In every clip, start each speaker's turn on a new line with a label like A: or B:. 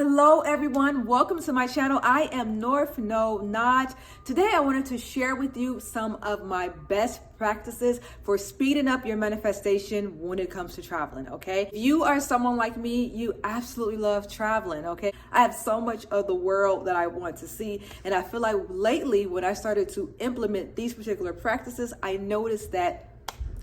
A: Hello everyone, welcome to my channel. I am North No Notch. Today I wanted to share with you some of my best practices for speeding up your manifestation when it comes to traveling, okay? If you are someone like me, you absolutely love traveling, okay? I have so much of the world that I want to see, and I feel like lately when I started to implement these particular practices, I noticed that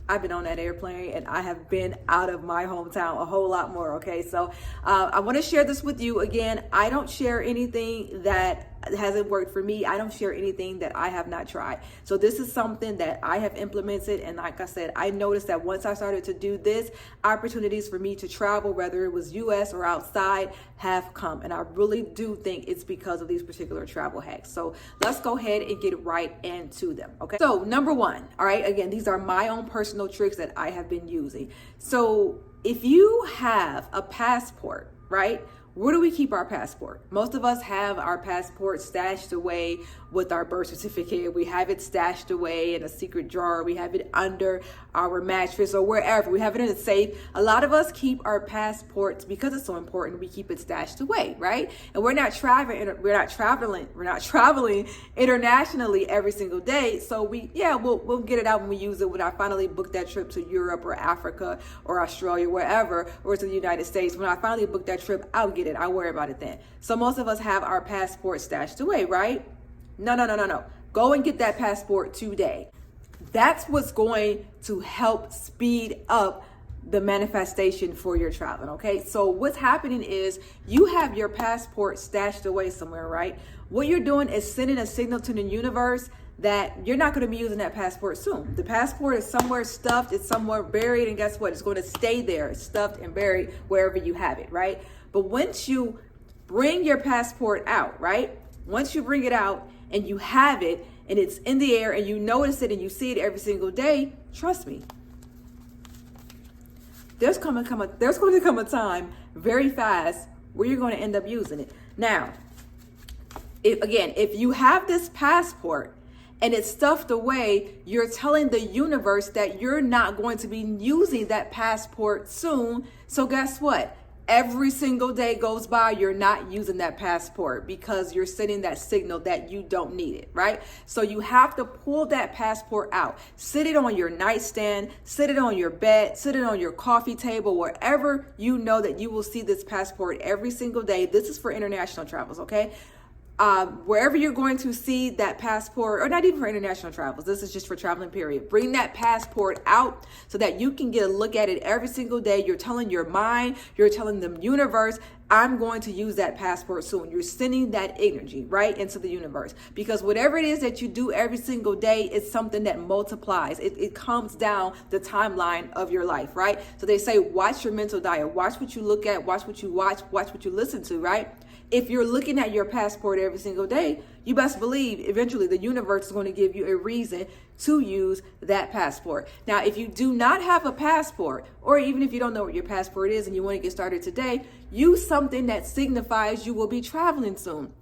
A: I've been on that airplane and I have been out of my hometown a whole lot more, okay? So I wanna share this with you. Again, I don't share anything that hasn't worked for me. I don't share anything that I have not tried. So this is something that I have implemented. And like I said, I noticed that once I started to do this, opportunities for me to travel, whether it was US or outside, have come. And I really do think it's because of these particular travel hacks. So let's go ahead and get right into them, okay? So number one, all right, again, these are my own personal tricks that I have been using. So if you have a passport, right? Where do we keep our passport? Most of us have our passport stashed away with our birth certificate. We have it stashed away in a secret drawer. We have it under our mattress or wherever. We have it in a safe. A lot of us keep our passports because it's so important. We keep it stashed away, right? And we're not traveling internationally every single day. So we'll get it out when we use it. When I finally book that trip to Europe or Africa or Australia, wherever, or to the United States, when I finally book that trip, I'll get it. I'll worry about it then. So most of us have our passport stashed away, right? No. Go and get that passport today. That's what's going to help speed up the manifestation for your traveling, okay? So what's happening is you have your passport stashed away somewhere, right? What you're doing is sending a signal to the universe that you're not going to be using that passport soon. The passport is somewhere stuffed, it's somewhere buried, and guess what? It's going to stay there, stuffed and buried wherever you have it, right? But once you bring your passport out, right? Once you bring it out and you have it and it's in the air and you notice it and you see it every single day, trust me, there's going to come a time very fast where you're going to end up using it. Now, if you have this passport and it's stuffed away, you're telling the universe that you're not going to be using that passport soon. So guess what? Every single day goes by, you're not using that passport because you're sending that signal that you don't need it, right? So you have to pull that passport out, sit it on your nightstand, sit it on your bed, sit it on your coffee table, wherever you know that you will see this passport every single day. This is for international travels, okay? Wherever you're going to see that passport, or not even for international travels, this is just for traveling period. Bring that passport out so that you can get a look at it every single day. You're telling your mind, you're telling the universe, I'm going to use that passport soon. You're sending that energy right into the universe, because whatever it is that you do every single day is something that multiplies. It comes down the timeline of your life, right? So they say, watch your mental diet, watch what you look at, watch what you watch what you listen to, right? If you're looking at your passport every single day, you best believe eventually the universe is going to give you a reason to use that passport. Now, if you do not have a passport, or even if you don't know what your passport is and you want to get started today, use something that signifies you will be traveling soon.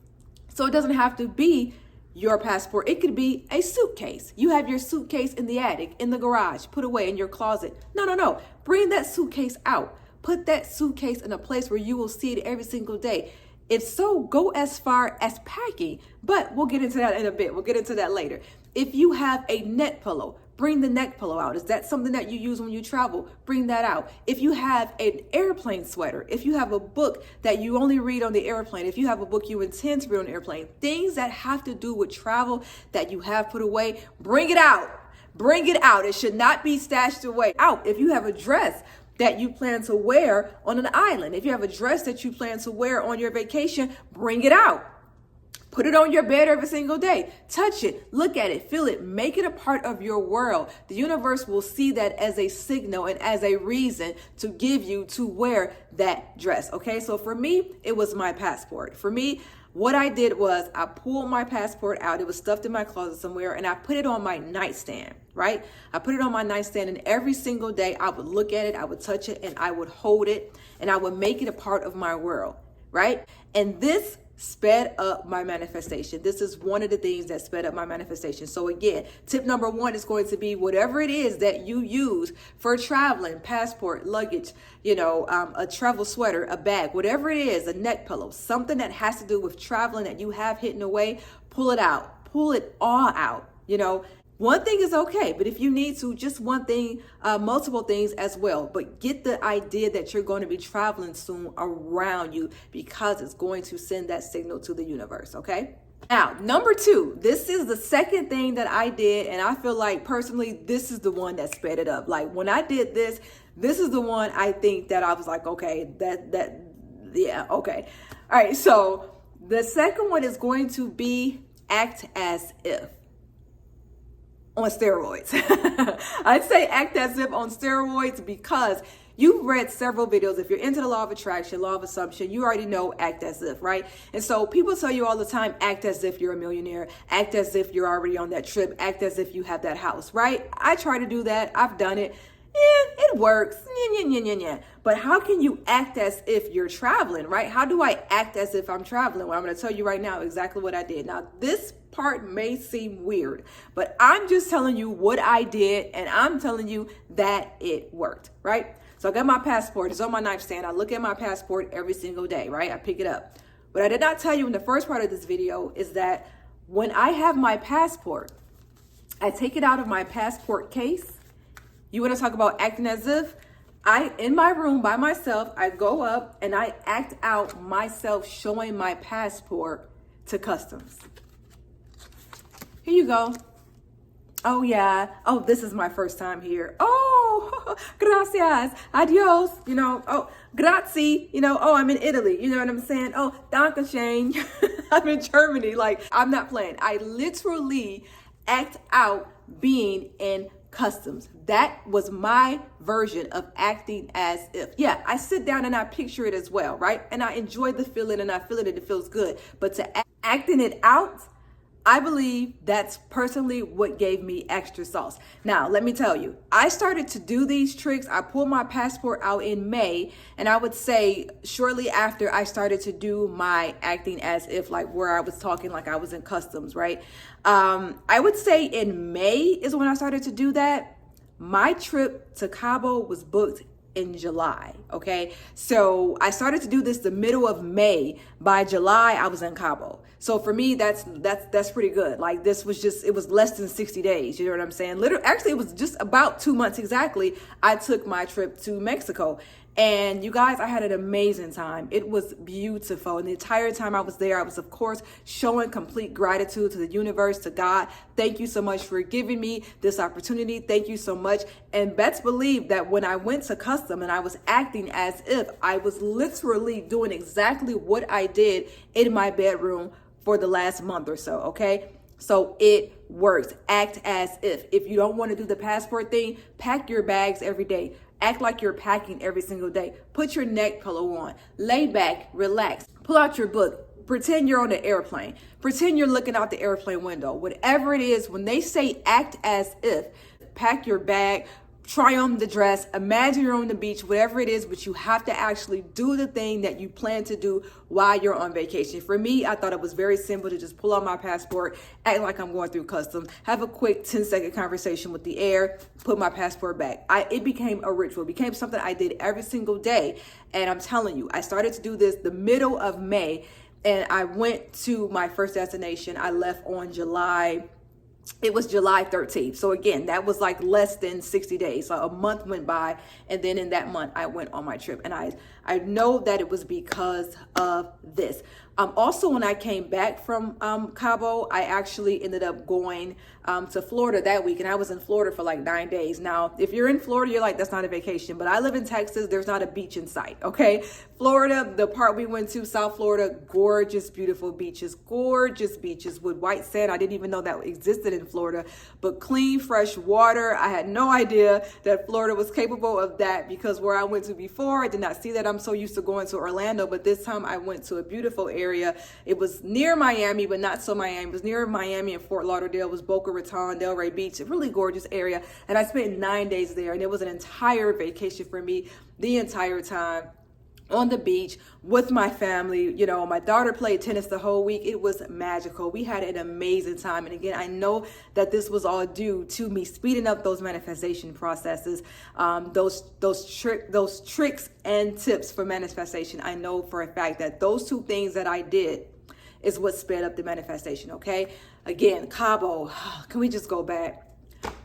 A: So it doesn't have to be your passport. It could be a suitcase. You have your suitcase in the attic, in the garage, put away in your closet. No. Bring that suitcase out. Put that suitcase in a place where you will see it every single day. If so, go as far as packing, but we'll get into that in a bit. We'll get into that later. If you have a neck pillow, bring the neck pillow out. Is that something that you use when you travel? Bring that out. If you have an airplane sweater, if you have a book that you only read on the airplane, if you have a book you intend to read on the airplane, things that have to do with travel that you have put away, bring it out. Bring it out. It should not be stashed away. Out. If you have a dress that you plan to wear on an island, if you have a dress that you plan to wear on your vacation, bring it out. Put it on your bed every single day. Touch it, look at it, feel it, make it a part of your world. The universe will see that as a signal and as a reason to give you to wear that dress, okay? So for me, it was my passport. For me, what I did was I pulled my passport out. It was stuffed in my closet somewhere, and I put it on my nightstand, right? I put it on my nightstand, and every single day I would look at it, I would touch it, and I would hold it, and I would make it a part of my world, right? And this sped up my manifestation. This is one of the things that sped up my manifestation. So again, tip number one is going to be whatever it is that you use for traveling, passport, luggage, a travel sweater, a bag, whatever it is, a neck pillow, something that has to do with traveling that you have hidden away, pull it out, pull it all out. One thing is okay, but if you need to, just one thing, multiple things as well. But get the idea that you're going to be traveling soon around you, because it's going to send that signal to the universe, okay? Now, number two, this is the second thing that I did, and I feel like personally, this is the one that sped it up. Like when I did this is the one I think that I was like, okay, yeah, okay. All right, so the second one is going to be act as if. On steroids. I'd say act as if on steroids because you've read several videos. If you're into the law of attraction, law of assumption, you already know act as if, right? And so people tell you all the time, act as if you're a millionaire, act as if you're already on that trip, act as if you have that house, right? I try to do that. I've done it. Yeah, it works. Yeah. But how can you act as if you're traveling, right? How do I act as if I'm traveling? Well, I'm going to tell you right now exactly what I did. Now, this part may seem weird, but I'm just telling you what I did, and I'm telling you that it worked, right? So I got my passport. It's on my nightstand. I look at my passport every single day, right? I pick it up. What I did not tell you in the first part of this video is that when I have my passport, I take it out of my passport case. You want to talk about acting as if? In my room by myself, I go up and I act out myself showing my passport to customs. Here you go. Oh yeah. Oh, this is my first time here. Oh, gracias. Adios. Oh, grazie. Oh, I'm in Italy. You know what I'm saying? Oh, dankeschön. I'm in Germany. Like, I'm not playing. I literally act out being in customs. That was my version of acting as if. Yeah, I sit down and I picture it as well, right? And I enjoy the feeling and I feel it and it feels good. But to acting it out, I believe that's personally what gave me extra sauce. Now, let me tell you, I started to do these tricks. I pulled my passport out in May, and I would say shortly after I started to do my acting as if, like where I was talking like I was in customs, right? I would say in May is when I started to do that. My trip to Cabo was booked in July, okay? So I started to do this the middle of May. By July, I was in Cabo. So for me, that's pretty good. Like this was it was less than 60 days. You know what I'm saying? Actually, it was just about 2 months exactly. I took my trip to Mexico. And you guys, I had an amazing time. It was beautiful. And the entire time I was there, I was, of course, showing complete gratitude to the universe, to God. Thank you so much for giving me this opportunity. Thank you so much. And best believe that when I went to custom and I was acting as if, I was literally doing exactly what I did in my bedroom for the last month or so, okay? So it works. Act as if. If you don't want to do the passport thing, pack your bags every day. Act like you're packing every single day. Put your neck pillow on. Lay back, relax. Pull out your book. Pretend you're on the airplane. Pretend you're looking out the airplane window. Whatever it is, when they say act as if, pack your bag, try on the dress, imagine you're on the beach, whatever it is, but you have to actually do the thing that you plan to do while you're on vacation. For me, I thought it was very simple to just pull out my passport, act like I'm going through customs, have a quick 10-second conversation with the air, put my passport back. It became a ritual, it became something I did every single day. And I'm telling you, I started to do this the middle of May, and I went to my first destination. I left on it was July 13th. So again, that was like less than 60 days. So a month went by. And then in that month, I went on my trip. And I know that it was because of this. Also, when I came back from Cabo, I actually ended up going to Florida that week. And I was in Florida for like 9 days. Now, if you're in Florida, you're like, that's not a vacation. But I live in Texas. There's not a beach in sight, okay? Florida, the part we went to, South Florida, gorgeous, beautiful beaches with white sand. I didn't even know that existed in Florida. But clean, fresh water. I had no idea that Florida was capable of that because where I went to before, I did not see that. I'm so used to going to Orlando. But this time I went to a beautiful area. It was near Miami, but not so Miami. It was near Miami and Fort Lauderdale. It was Boca Raton, Delray Beach, a really gorgeous area. And I spent 9 days there, and it was an entire vacation for me the entire time. on the beach with my family. You know, my daughter played tennis the whole week. It was magical. We had an amazing time. And again, I know that this was all due to me speeding up those manifestation processes, those tricks and tips for manifestation. I know for a fact that those two things that I did is what sped up the manifestation. Okay. Again, Cabo, can we just go back?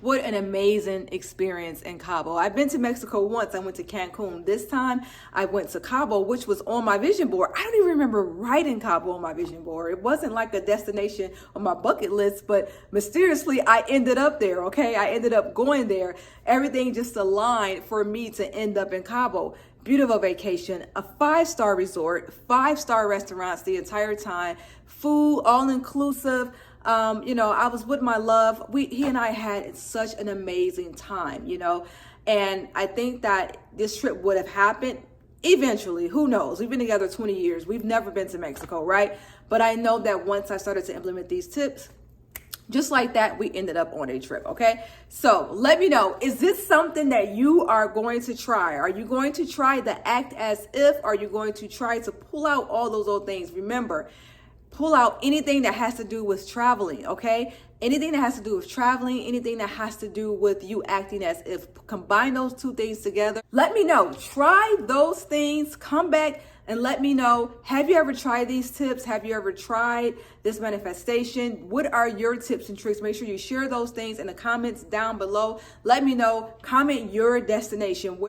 A: What an amazing experience in Cabo. I've been to Mexico once. I went to Cancun. This time I went to Cabo, which was on my vision board. I don't even remember writing Cabo on my vision board. It wasn't like a destination on my bucket list, but mysteriously I ended up there, okay? I ended up going there. Everything just aligned for me to end up in Cabo. Beautiful vacation, a 5-star resort, 5-star restaurants the entire time, food, all inclusive. You know, I was with my love. He and I had such an amazing time, you know, and I think that this trip would have happened eventually. Who knows? We've been together 20 years. We've never been to Mexico, right? But I know that once I started to implement these tips, just like that, we ended up on a trip, okay? So let me know, is this something that you are going to try? Are you going to try the act as if? Are you going to try to pull out all those old things? Remember, pull out anything that has to do with traveling, okay? Anything that has to do with traveling, anything that has to do with you acting as if. Combine those two things together. Let me know. Try those things. Come back and let me know. Have you ever tried these tips? Have you ever tried this manifestation? What are your tips and tricks? Make sure you share those things in the comments down below. Let me know. Comment your destination.